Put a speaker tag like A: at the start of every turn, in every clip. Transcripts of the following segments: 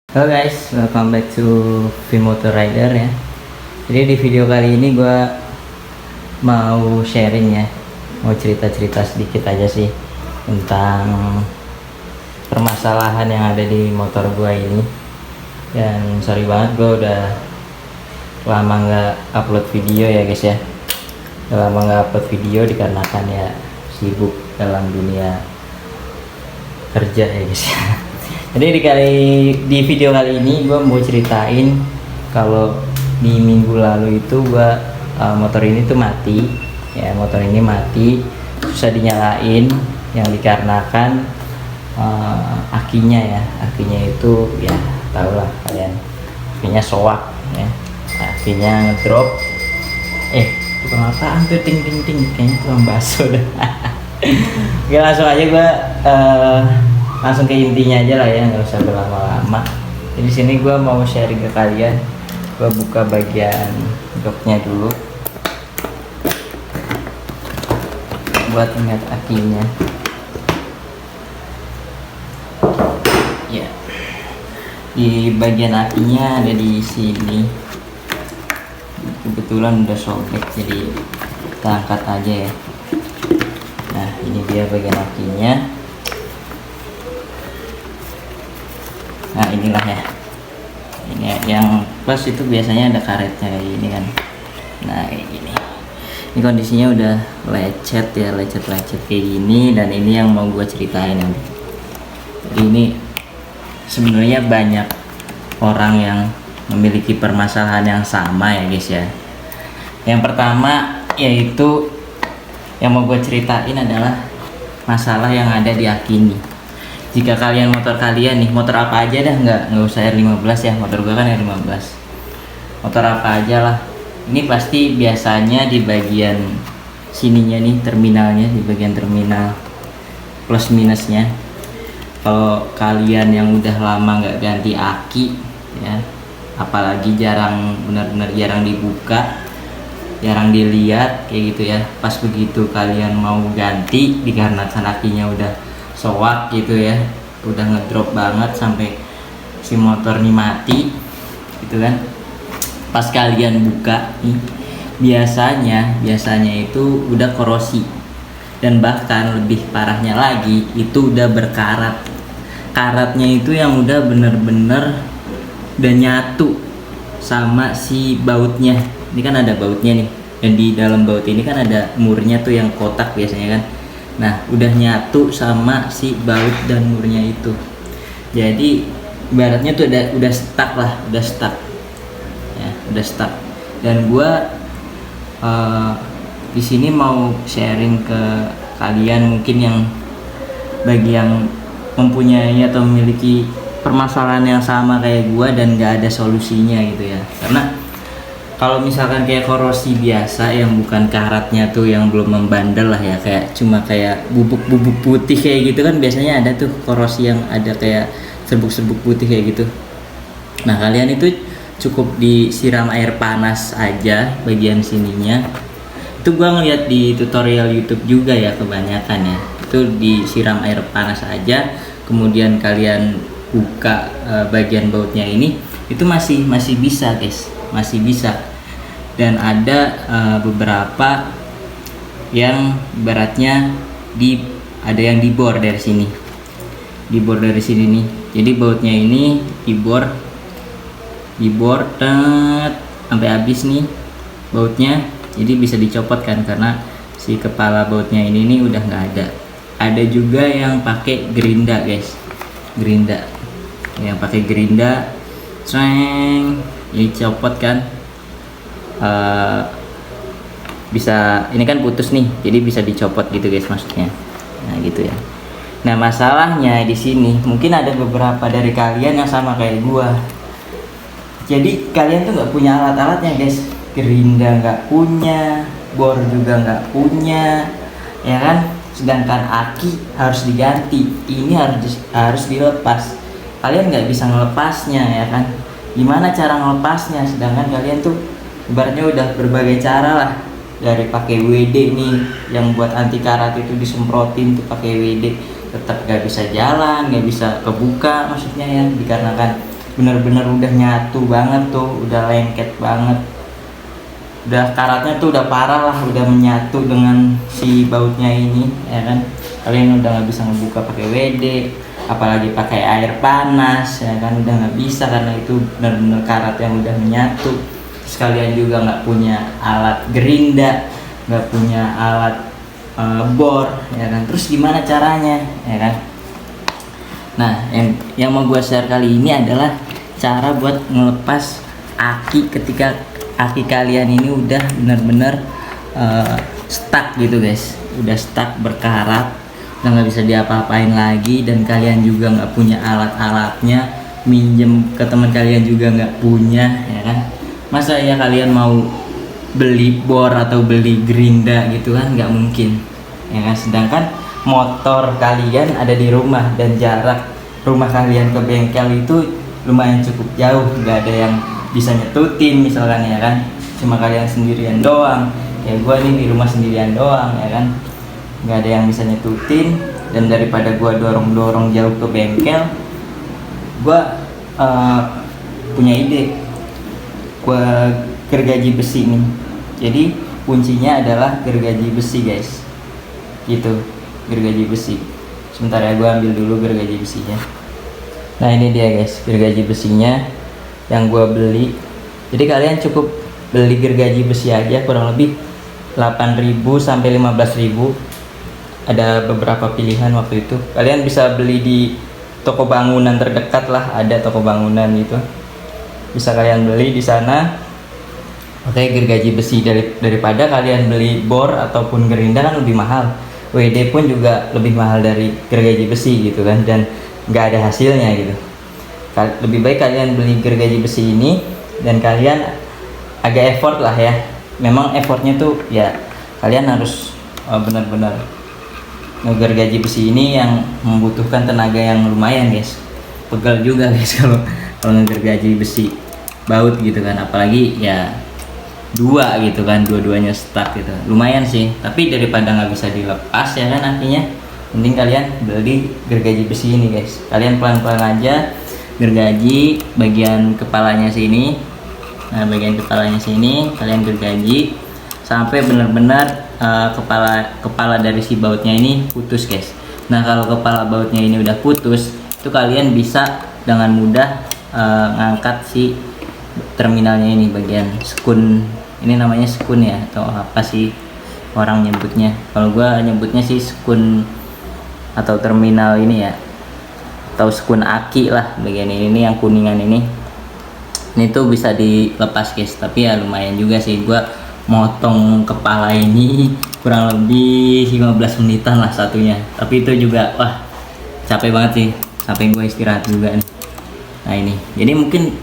A: Halo guys, welcome back to V-Motor Rider ya. Jadi di video kali ini gue mau sharing ya, mau cerita-cerita sedikit aja sih tentang permasalahan yang ada di motor gue ini. Dan sorry banget, gue udah lama nggak upload video ya guys ya. Udah lama nggak upload video dikarenakan ya sibuk dalam dunia kerja ya guys ya. Jadi di video kali ini gue mau ceritain kalau di minggu lalu itu motor ini tuh mati ya, motor ini mati susah dinyalain yang dikarenakan akinya ya, akinya itu ya tau lah kalian, akinya soak ya, akinya ngedrop. Tukang apaan tuh ting ting ting, kayaknya tukang bakso dah. Oke, langsung aja gue langsung ke intinya aja lah ya, nggak usah berlama-lama. Jadi sini gue mau sharing ke kalian. Gue buka bagian joknya dulu buat ingat akinya. Ya, di bagian akinya ada di sini. Kebetulan udah sobek, jadi kita angkat aja ya. Nah, ini dia bagian akinya. Nah, inilah ya, ini yang plus itu biasanya ada karetnya kayak gini kan. Nah, kayak gini, ini kondisinya udah lecet ya, lecet kayak gini. Dan ini yang mau gue ceritain nanti. Jadi ini sebenarnya banyak orang yang memiliki permasalahan yang sama ya guys ya. Yang pertama yaitu yang mau gue ceritain adalah masalah yang ada di aki ini. Jika kalian motor kalian nih, motor apa aja dah, nggak usah R15 ya, motor gua kan R15, motor apa aja lah, ini pasti biasanya di bagian sininya nih, terminalnya, di bagian terminal plus minusnya, kalau kalian yang udah lama nggak ganti aki ya, apalagi benar-benar jarang dibuka, jarang dilihat kayak gitu ya, pas begitu kalian mau ganti dikarenakan akinya udah soak gitu ya, udah ngedrop banget sampai si motor nih mati gitu kan. Pas kalian buka nih, biasanya itu udah korosi, dan bahkan lebih parahnya lagi itu udah berkarat. Karatnya itu yang udah bener-bener udah nyatu sama si bautnya. Ini kan ada bautnya nih, dan di dalam baut ini kan ada murnya tuh yang kotak biasanya kan. Nah, udah nyatu sama si baut dan murnya itu. Jadi ibaratnya tuh udah stuck lah, udah stuck. Ya, udah stuck. Dan gua di sini mau sharing ke kalian mungkin yang bagi yang mempunyai atau memiliki permasalahan yang sama kayak gua dan gak ada solusinya gitu ya. Karena kalau misalkan kayak korosi biasa yang bukan karatnya tuh yang belum membandel lah ya, kayak cuma kayak bubuk-bubuk putih kayak gitu kan, biasanya ada tuh korosi yang ada kayak serbuk-serbuk putih kayak gitu. Nah, kalian itu cukup disiram air panas aja bagian sininya. Itu gua ngeliat di tutorial YouTube juga ya, kebanyakan ya, itu disiram air panas aja, kemudian kalian buka bagian bautnya ini, itu masih bisa guys, masih bisa. Dan ada beberapa yang beratnya ada yang dibor dari sini, nih. Jadi bautnya ini dibor sampai habis nih bautnya. Jadi bisa dicopot kan, karena si kepala bautnya ini nih udah nggak ada. Ada juga yang pakai gerinda guys, yang pakai gerinda, ini copot kan. Bisa, ini kan putus nih, jadi bisa dicopot gitu guys maksudnya. Nah gitu ya. Nah, masalahnya di sini mungkin ada beberapa dari kalian yang sama kayak gua. Jadi kalian tuh nggak punya alat-alatnya guys, gerinda nggak punya, bor juga nggak punya, ya kan? Sedangkan aki harus diganti, ini harus dilepas. Kalian nggak bisa ngelepasnya ya kan? Gimana cara ngelepasnya? Sedangkan kalian tuh ibaratnya udah berbagai cara lah, dari pakai WD nih yang buat anti karat itu disemprotin tuh pakai WD, tetap gak bisa jalan, gak bisa kebuka maksudnya ya, dikarenakan bener-bener udah nyatu banget tuh, udah lengket banget, udah karatnya tuh udah parah lah, udah menyatu dengan si bautnya ini ya kan. Kalian udah nggak bisa ngebuka pakai WD, apalagi pakai air panas ya kan, udah nggak bisa karena itu benar-benar karat yang udah menyatu. Sekalian juga nggak punya alat gerinda, nggak punya alat bor ya kan. Terus gimana caranya ya kan? Nah, yang mau gue share kali ini adalah cara buat ngelepas aki ketika aki kalian ini udah benar-benar stuck gitu guys, udah stuck berkarat, udah nggak bisa diapa-apain lagi, dan kalian juga nggak punya alat-alatnya, minjem ke teman kalian juga nggak punya ya kan. Masa ya kalian mau beli bor atau beli gerinda gitu kan, nggak mungkin ya kan. Sedangkan motor kalian ada di rumah dan jarak rumah kalian ke bengkel itu lumayan cukup jauh, nggak ada yang bisa nyetutin misalkan ya kan, cuma kalian sendirian doang. Ya gue nih di rumah sendirian doang ya kan, nggak ada yang bisa nyetutin. Dan daripada gue dorong-dorong jauh ke bengkel, gue punya ide, gue gergaji besi nih. Jadi kuncinya adalah gergaji besi guys, gitu, gergaji besi. Sebentar ya, gue ambil dulu gergaji besinya. Nah ini dia guys, gergaji besinya yang gue beli. Jadi kalian cukup beli gergaji besi aja, kurang lebih 8.000 sampai 15.000. Ada beberapa pilihan waktu itu. Kalian bisa beli di toko bangunan terdekat lah, ada toko bangunan gitu, bisa kalian beli di sana. Oke, gergaji besi daripada kalian beli bor ataupun gerinda kan lebih mahal. WD pun juga lebih mahal dari gergaji besi gitu kan, dan nggak ada hasilnya gitu. Lebih baik kalian beli gergaji besi ini, dan kalian agak effort lah ya. Memang effortnya tuh ya kalian harus benar-benar ngegergaji besi ini yang membutuhkan tenaga yang lumayan guys. Pegel juga guys kalau ngegergaji besi baut gitu kan, apalagi ya dua gitu kan, dua-duanya stuck gitu, lumayan sih. Tapi daripada nggak bisa dilepas ya kan akhirnya, mending kalian beli gergaji besi ini guys. Kalian pelan-pelan aja gergaji bagian kepalanya sini. Nah bagian kepalanya sini kalian gergaji sampai benar-benar kepala dari si bautnya ini putus guys. Nah kalau kepala bautnya ini udah putus, itu kalian bisa dengan mudah ngangkat si terminalnya ini, bagian skun. Ini namanya skun ya, atau apa sih orang nyebutnya? Kalau gua nyebutnya sih skun atau terminal ini ya, atau skun aki lah. Bagian ini yang kuningan ini tuh bisa dilepas guys. Tapi ya lumayan juga sih, gua motong kepala ini kurang lebih 15 menitan lah satunya. Tapi itu juga wah capek banget sih, sampai gua istirahat juga nih. Nah ini mungkin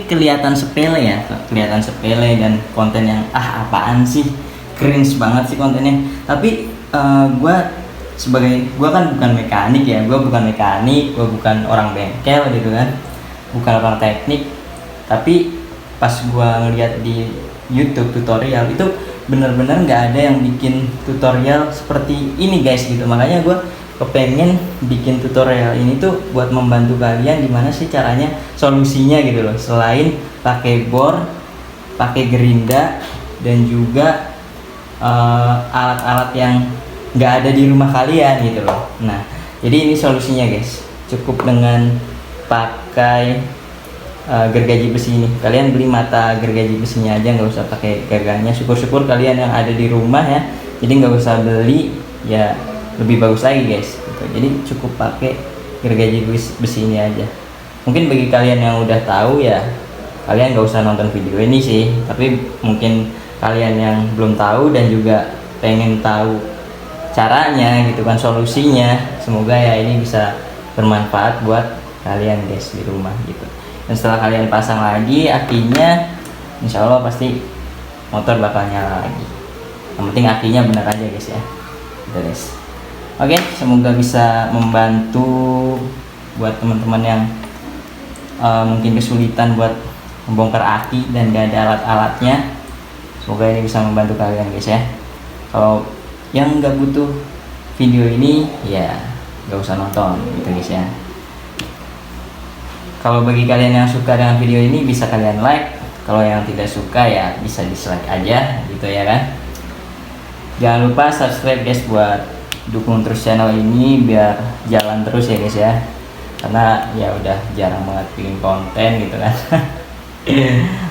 A: kelihatan sepele ya, kelihatan sepele dan konten yang apaan sih, cringe banget sih kontennya. Tapi gue kan bukan mekanik ya, gue bukan orang bengkel gitu kan, bukan orang teknik. Tapi pas gue ngeliat di YouTube tutorial itu bener-bener nggak ada yang bikin tutorial seperti ini guys gitu. Makanya gue kepengen bikin tutorial ini tuh buat membantu kalian gimana sih caranya, solusinya gitu loh, selain pakai bor, pakai gerinda, dan juga alat-alat yang nggak ada di rumah kalian gitu loh. Nah jadi ini solusinya guys, cukup dengan pakai gergaji besi ini. Kalian beli mata gergaji besinya aja, nggak usah pakai gagangnya. Syukur-syukur kalian yang ada di rumah ya, jadi nggak usah beli ya, lebih bagus lagi guys gitu. Jadi cukup pakai gergaji besi ini aja. Mungkin bagi kalian yang udah tahu ya, kalian nggak usah nonton video ini sih. Tapi mungkin kalian yang belum tahu dan juga pengen tahu caranya gitu kan, solusinya, semoga ya ini bisa bermanfaat buat kalian guys di rumah gitu. Dan setelah kalian pasang lagi akinya, insya Allah pasti motor bakal nyala lagi. Yang penting akinya benar aja guys ya gitu guys. Oke, semoga bisa membantu buat teman-teman yang mungkin kesulitan buat membongkar aki dan gak ada alat-alatnya. Semoga ini bisa membantu kalian guys ya. Kalau yang nggak butuh video ini ya nggak usah nonton gitu guys ya. Kalau bagi kalian yang suka dengan video ini bisa kalian like, kalau yang tidak suka ya bisa dislike aja gitu ya kan. Jangan lupa subscribe guys buat dukung terus channel ini biar jalan terus ya guys ya, karena ya udah jarang banget bikin konten gitu kan.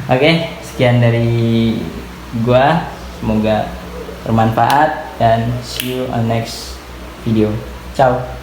A: Oke, sekian dari gua, semoga bermanfaat dan see you on next video. Ciao.